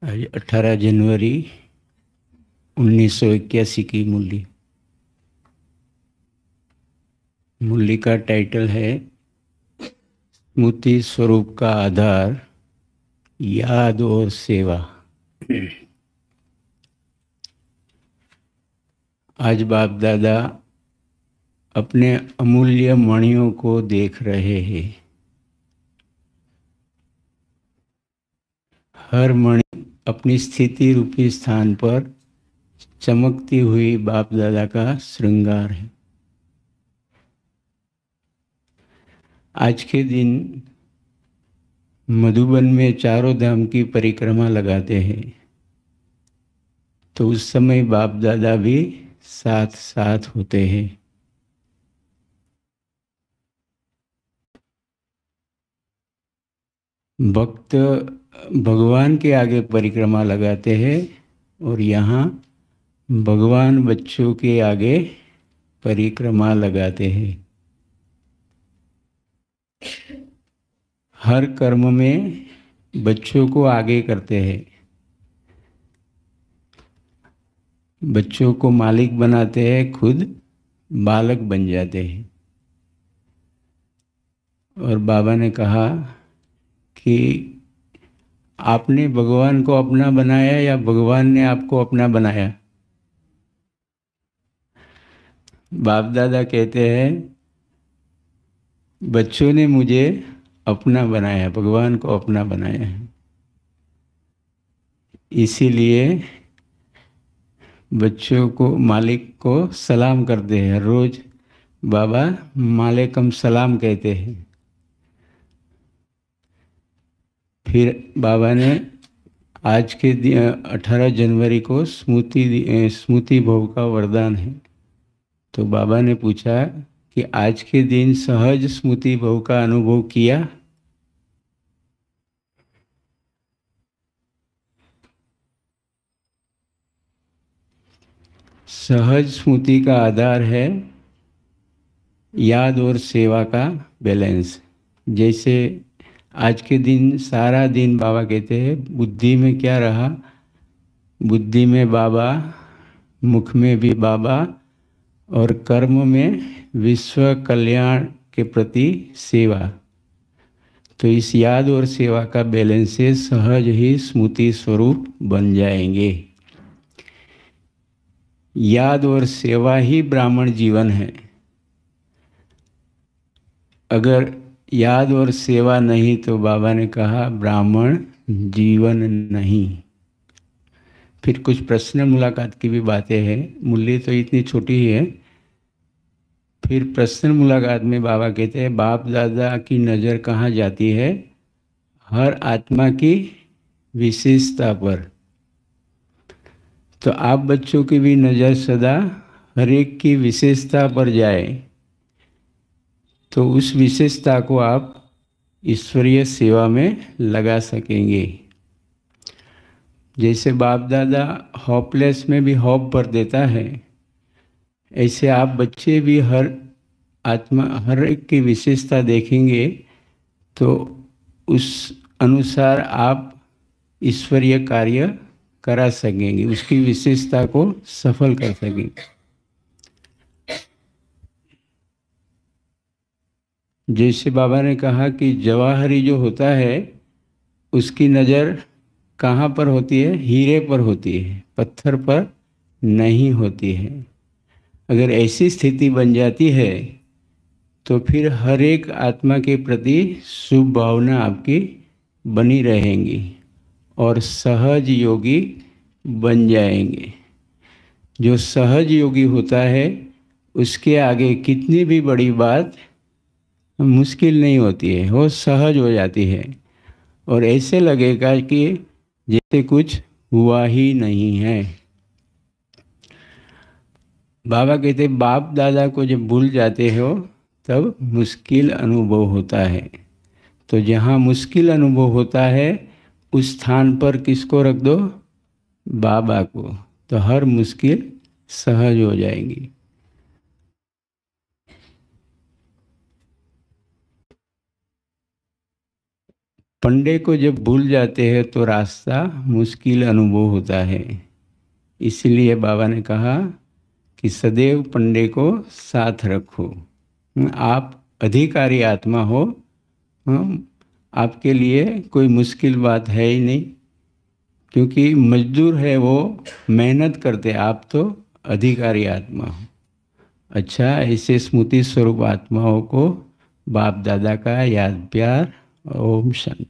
आज 18 जनवरी 1981 की मुरली। मुरली का टाइटल है स्मृति स्वरूप का आधार, याद और सेवा। आज बाप दादा अपने अमूल्य मणियों को देख रहे हैं। हर मणि अपनी स्थिति रूपी स्थान पर चमकती हुई बाप दादा का श्रृंगार है। आज के दिन मधुबन में चारों धाम की परिक्रमा लगाते हैं, तो उस समय बाप दादा भी साथ साथ होते हैं। भक्त भगवान के आगे परिक्रमा लगाते हैं और यहाँ भगवान बच्चों के आगे परिक्रमा लगाते हैं। हर कर्म में बच्चों को आगे करते हैं, बच्चों को मालिक बनाते हैं, खुद बालक बन जाते हैं। और बाबा ने कहा कि आपने भगवान को अपना बनाया या भगवान ने आपको अपना बनाया? बाप दादा कहते हैं बच्चों ने मुझे अपना बनाया, भगवान को अपना बनाया है। इसीलिए बच्चों को मालिक को सलाम करते हैं। रोज बाबा मालेकम सलाम कहते हैं। फिर बाबा ने आज के 18 जनवरी को स्मृति भव का वरदान है। तो बाबा ने पूछा कि आज के दिन सहज स्मृति भव का अनुभव किया? सहज स्मृति का आधार है याद और सेवा का बैलेंस। जैसे आज के दिन सारा दिन बाबा कहते हैं बुद्धि में क्या रहा? बुद्धि में बाबा, मुख में भी बाबा और कर्म में विश्व कल्याण के प्रति सेवा। तो इस याद और सेवा का बैलेंस से सहज ही स्मृति स्वरूप बन जाएंगे। याद और सेवा ही ब्राह्मण जीवन है। अगर याद और सेवा नहीं तो बाबा ने कहा ब्राह्मण जीवन नहीं। फिर कुछ प्रश्न मुलाकात की भी बातें हैं। मुरली तो इतनी छोटी ही है। फिर प्रश्न मुलाकात में बाबा कहते हैं बाप दादा की नज़र कहाँ जाती है? हर आत्मा की विशेषता पर। तो आप बच्चों की भी नज़र सदा हर एक की विशेषता पर जाए, तो उस विशेषता को आप ईश्वरीय सेवा में लगा सकेंगे। जैसे बाप दादा हॉपलेस में भी हॉप भर देता है, ऐसे आप बच्चे भी हर आत्मा, हर एक की विशेषता देखेंगे तो उस अनुसार आप ईश्वरीय कार्य करा सकेंगे, उसकी विशेषता को सफल कर सकेंगे। जैसे बाबा ने कहा कि जवाहरी जो होता है उसकी नज़र कहाँ पर होती है? हीरे पर होती है, पत्थर पर नहीं होती है। अगर ऐसी स्थिति बन जाती है तो फिर हर एक आत्मा के प्रति शुभ भावना आपकी बनी रहेंगी और सहज योगी बन जाएंगे। जो सहज योगी होता है उसके आगे कितनी भी बड़ी बात मुश्किल नहीं होती है, वो सहज हो जाती है और ऐसे लगेगा कि जैसे कुछ हुआ ही नहीं है। बाबा कहते बाप दादा को जब भूल जाते हो तब मुश्किल अनुभव होता है। तो जहाँ मुश्किल अनुभव होता है उस स्थान पर किसको रख दो? बाबा को। तो हर मुश्किल सहज हो जाएगी। पंडे को जब भूल जाते हैं तो रास्ता मुश्किल अनुभव होता है। इसलिए बाबा ने कहा कि सदैव पंडे को साथ रखो। आप अधिकारी आत्मा हो, आपके लिए कोई मुश्किल बात है ही नहीं, क्योंकि मजदूर है वो, मेहनत करते, आप तो अधिकारी आत्मा हो। अच्छा, ऐसे स्मृति स्वरूप आत्माओं को बाप दादा का याद प्यार। ओम शांति।